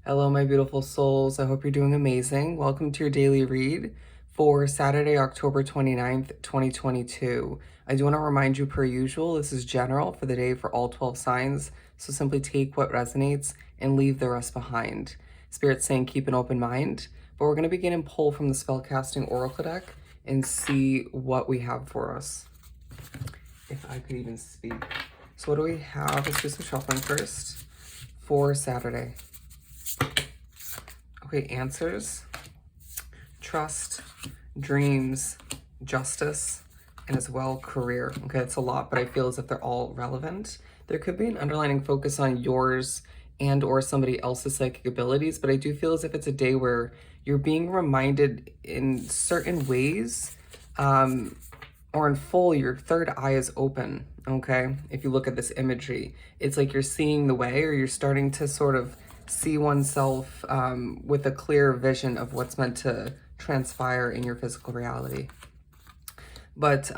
Hello, my beautiful souls. I hope you're doing amazing. Welcome to your daily read for Saturday, October 29th, 2022. I do want to remind you, per usual, this is general for the day for all 12 signs. So simply take what resonates and leave the rest behind. Spirit's saying keep an open mind, but we're going to begin and pull from the spellcasting oracle deck and see what we have for us. If I could even speak. So what do we have? Let's do some shuffling first for Saturday. Okay, answers, trust, dreams, justice, and as well career. Okay, that's a lot, but I feel as if they're all relevant. There could be an underlining focus on yours and or somebody else's psychic abilities, but I do feel as if it's a day where you're being reminded in certain ways, or in full, your third eye is open, okay? If you look at this imagery, it's like you're seeing the way, or you're starting to sort of see oneself with a clear vision of what's meant to transpire in your physical reality. But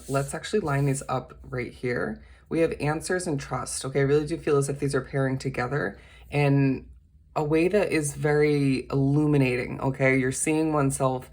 let's actually line these up right here. We have answers and trust. Okay, I really do feel as if these are pairing together in a way that is very illuminating. Okay, you're seeing oneself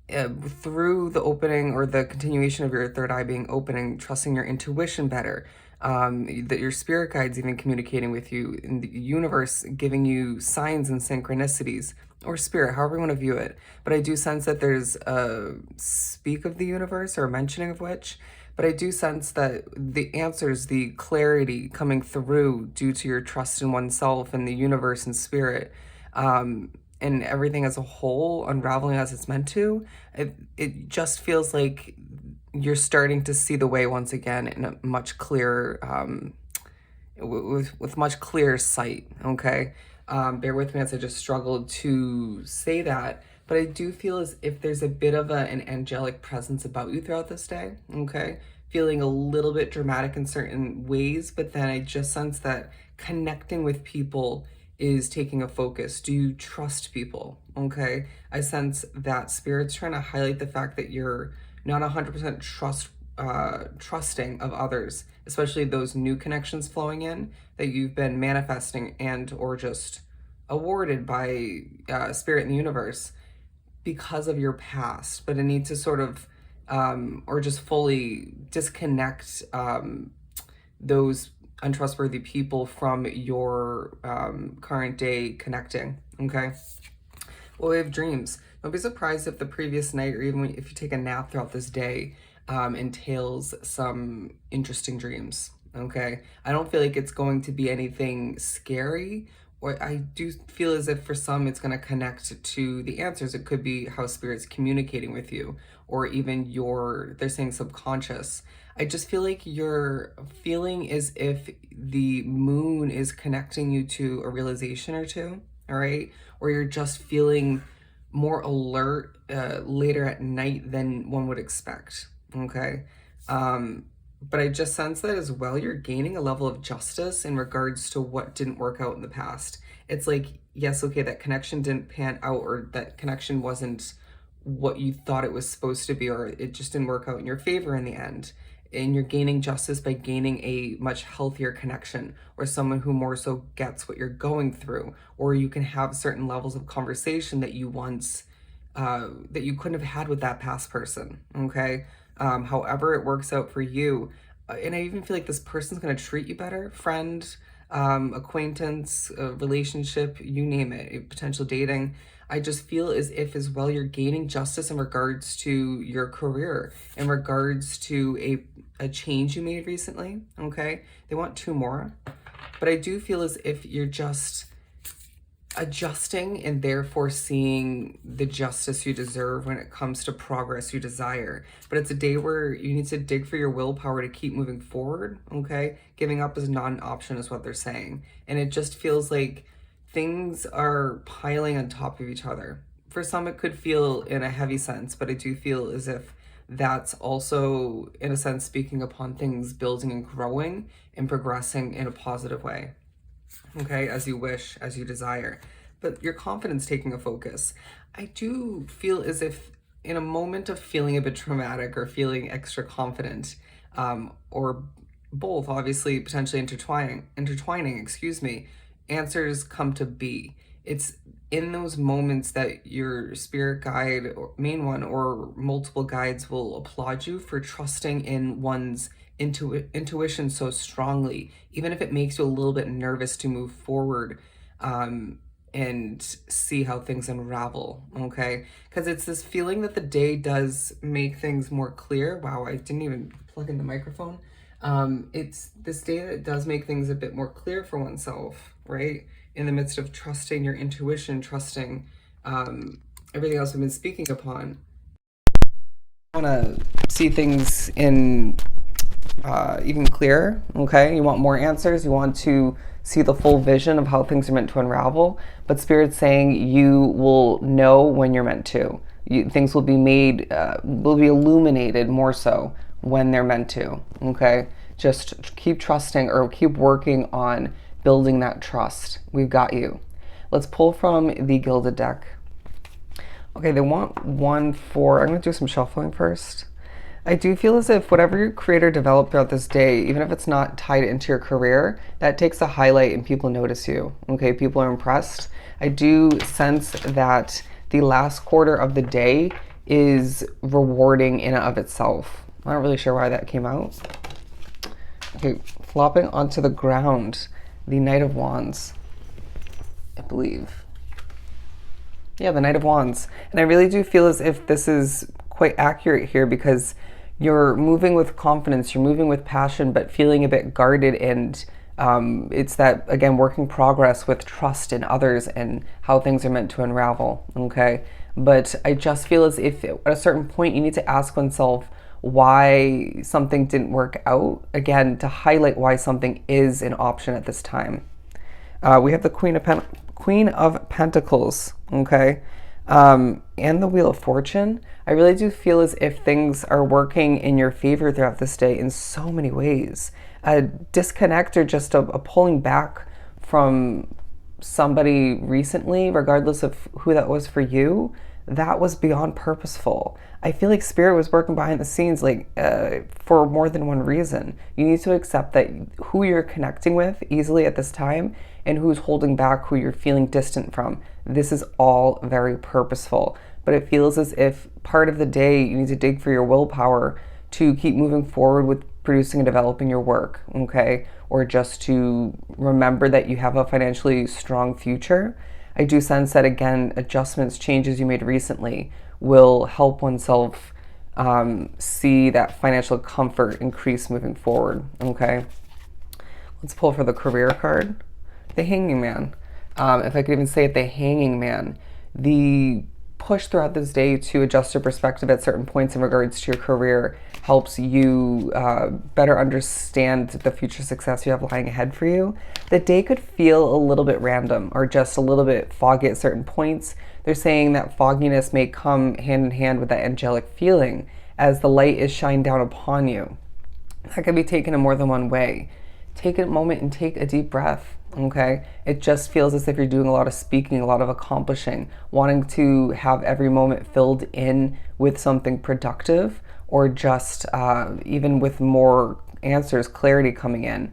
through the opening or the continuation of your third eye being opening, trusting your intuition better, that your spirit guides even communicating with you, in the universe giving you signs and synchronicities, or spirit, however you want to view it. But I do sense that there's a speak of the universe or a mentioning of which, but I do sense that the answers, the clarity coming through due to your trust in oneself and the universe and spirit, and everything as a whole unraveling as it's meant to, it just feels like you're starting to see the way once again in a much clearer, with much clearer sight, okay? Bear with me as I just struggled to say that, but I do feel as if there's a bit of an angelic presence about you throughout this day, okay? Feeling a little bit dramatic in certain ways, but then I just sense that connecting with people is taking a focus. Do you trust people? Okay. I sense that spirit's trying to highlight the fact that you're not 100% trusting of others, especially those new connections flowing in that you've been manifesting and or just awarded by spirit in the universe because of your past. But it needs to sort of or just fully disconnect those untrustworthy people from your current day connecting, okay? Well, we have dreams. Don't be surprised if the previous night or even if you take a nap throughout this day entails some interesting dreams, okay? I don't feel like it's going to be anything scary, or I do feel as if for some it's going to connect to the answers. It could be how spirit's communicating with you, or even your, they're saying subconscious. I just feel like you're feeling as if the moon is connecting you to a realization or two, all right? Or you're just feeling more alert later at night than one would expect, okay? But I just sense that as well, you're gaining a level of justice in regards to what didn't work out in the past. It's like, yes, okay, that connection didn't pan out, or that connection wasn't what you thought it was supposed to be, or it just didn't work out in your favor in the end. And you're gaining justice by gaining a much healthier connection, or someone who more so gets what you're going through, or you can have certain levels of conversation that you once that you couldn't have had with that past person, okay? However it works out for you. And I even feel like this person's going to treat you better, friend, acquaintance, relationship, you name it, potential dating. I just feel as if as well you're gaining justice in regards to your career, in regards to a change you made recently, okay? They want two more. But I do feel as if you're just adjusting and therefore seeing the justice you deserve when it comes to progress you desire. But it's a day where you need to dig for your willpower to keep moving forward, okay? Giving up is not an option is what they're saying. And it just feels like things are piling on top of each other. For some, it could feel in a heavy sense, but I do feel as if that's also, in a sense, speaking upon things building and growing and progressing in a positive way, okay, as you wish, as you desire. But your confidence taking a focus. I do feel as if in a moment of feeling a bit traumatic or feeling extra confident, or both, obviously, potentially intertwining, excuse me, answers come to be. It's in those moments that your spirit guide or main one or multiple guides will applaud you for trusting in one's intuition so strongly, even if it makes you a little bit nervous to move forward, um, and see how things unravel, okay? Because it's this feeling that the day does make things more clear. Wow, I didn't even plug in the microphone. It's this day that does make things a bit more clear for oneself, right? In the midst of trusting your intuition, trusting everything else we've been speaking upon. You want to see things in even clearer, okay? You want more answers. You want to see the full vision of how things are meant to unravel. But Spirit's saying you will know when you're meant to. Things will be made, will be illuminated more so when they're meant to, okay? Just keep trusting or keep working on building that trust. We've got you. Let's pull from the Gilded deck. Okay, they want one for, I'm going to do some shuffling first. I do feel as if whatever you create or develop throughout this day, even if it's not tied into your career, that takes a highlight and people notice you. Okay, people are impressed. I do sense that the last quarter of the day is rewarding in and of itself. I'm not really sure why that came out. Okay, flopping onto the ground, the Knight of Wands, I believe. Yeah, the Knight of Wands. And I really do feel as if this is quite accurate here because you're moving with confidence, you're moving with passion, but feeling a bit guarded. And it's that, again, working progress with trust in others and how things are meant to unravel, okay? But I just feel as if at a certain point you need to ask oneself why something didn't work out, again, to highlight why something is an option at this time. We have the Queen of Pentacles, okay? And the Wheel of Fortune. I really do feel as if things are working in your favor throughout this day in so many ways. A disconnect or just a pulling back from somebody recently, regardless of who that was for you, that was beyond purposeful. I feel like Spirit was working behind the scenes for more than one reason. You need to accept that who you're connecting with easily at this time and who's holding back, who you're feeling distant from. This is all very purposeful. But it feels as if part of the day you need to dig for your willpower to keep moving forward with producing and developing your work, okay? Or just to remember that you have a financially strong future. I do sense that, again, adjustments, changes you made recently will help oneself see that financial comfort increase moving forward, okay? Let's pull for the career card. The Hanging Man. If I could even say it, the Hanging Man. The push throughout this day to adjust your perspective at certain points in regards to your career helps you better understand the future success you have lying ahead for you. The day could feel a little bit random or just a little bit foggy at certain points. They're saying that fogginess may come hand in hand with that angelic feeling as the light is shined down upon you. That can be taken in more than one way. Take a moment and take a deep breath, okay? It just feels as if you're doing a lot of speaking, a lot of accomplishing, wanting to have every moment filled in with something productive or just even with more answers, clarity coming in,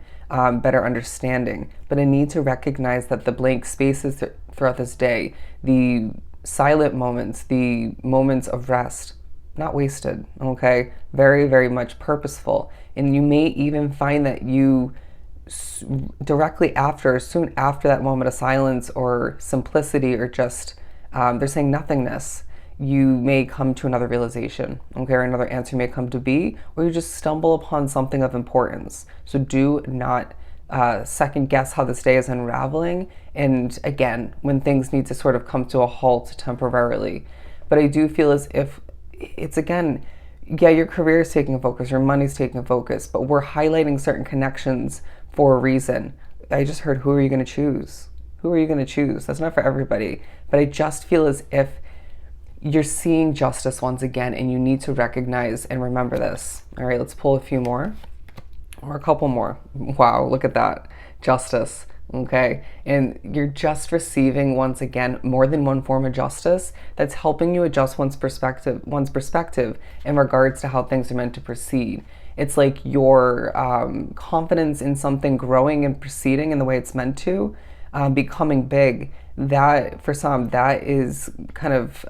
better understanding. But I need to recognize that the blank spaces throughout this day, the silent moments, the moments of rest, not wasted, okay? Very, very much purposeful. And you may even find that you directly after, soon after that moment of silence or simplicity or just, they're saying nothingness, you may come to another realization, okay, or another answer may come to be, or you just stumble upon something of importance. So do not second guess how this day is unraveling. And again, when things need to sort of come to a halt temporarily. But I do feel as if it's, again, yeah, your career is taking a focus, your money's taking a focus, but we're highlighting certain connections for a reason. I just heard, who are you going to choose? Who are you going to choose? That's not for everybody. But I just feel as if you're seeing justice once again, and you need to recognize and remember this. All right, let's pull a few more, or a couple more. Wow, look at that. Justice. Okay, and you're just receiving once again more than one form of justice that's helping you adjust one's perspective in regards to how things are meant to proceed. It's like your confidence in something growing and proceeding in the way it's meant to becoming big, that for some, that is kind of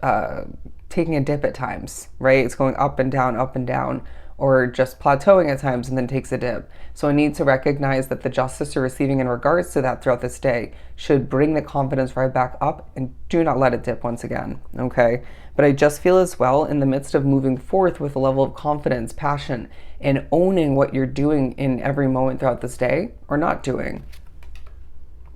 taking a dip at times, right? It's going up and down, or just plateauing at times and then takes a dip. So I need to recognize that the justice you're receiving in regards to that throughout this day should bring the confidence right back up, and do not let it dip once again, okay? But I just feel as well, in the midst of moving forth with a level of confidence, passion, and owning what you're doing in every moment throughout this day or not doing,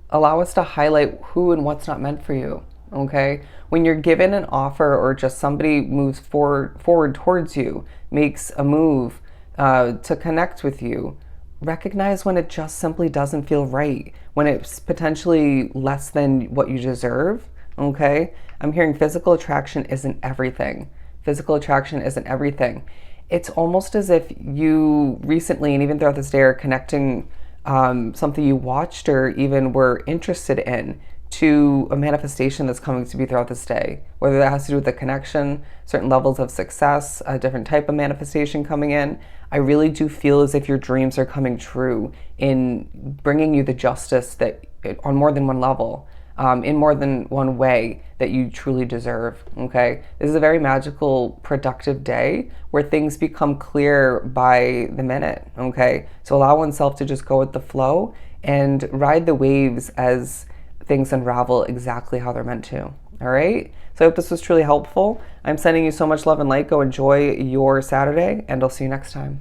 allow us to highlight who and what's not meant for you, okay? When you're given an offer, or just somebody moves forward towards you, makes a move to connect with you, recognize when it just simply doesn't feel right, when it's potentially less than what you deserve, okay? I'm hearing physical attraction isn't everything. Physical attraction isn't everything. It's almost as if you recently, and even throughout this day, are connecting something you watched or even were interested in to a manifestation that's coming to be throughout this day, whether that has to do with the connection, certain levels of success, a different type of manifestation coming in. I really do feel as if your dreams are coming true in bringing you the justice that, on more than one level, in more than one way, that you truly deserve, okay? This is a very magical, productive day where things become clear by the minute, okay? So allow oneself to just go with the flow and ride the waves as things unravel exactly how they're meant to, all right? So I hope this was truly helpful. I'm sending you so much love and light. Go enjoy your Saturday, and I'll see you next time.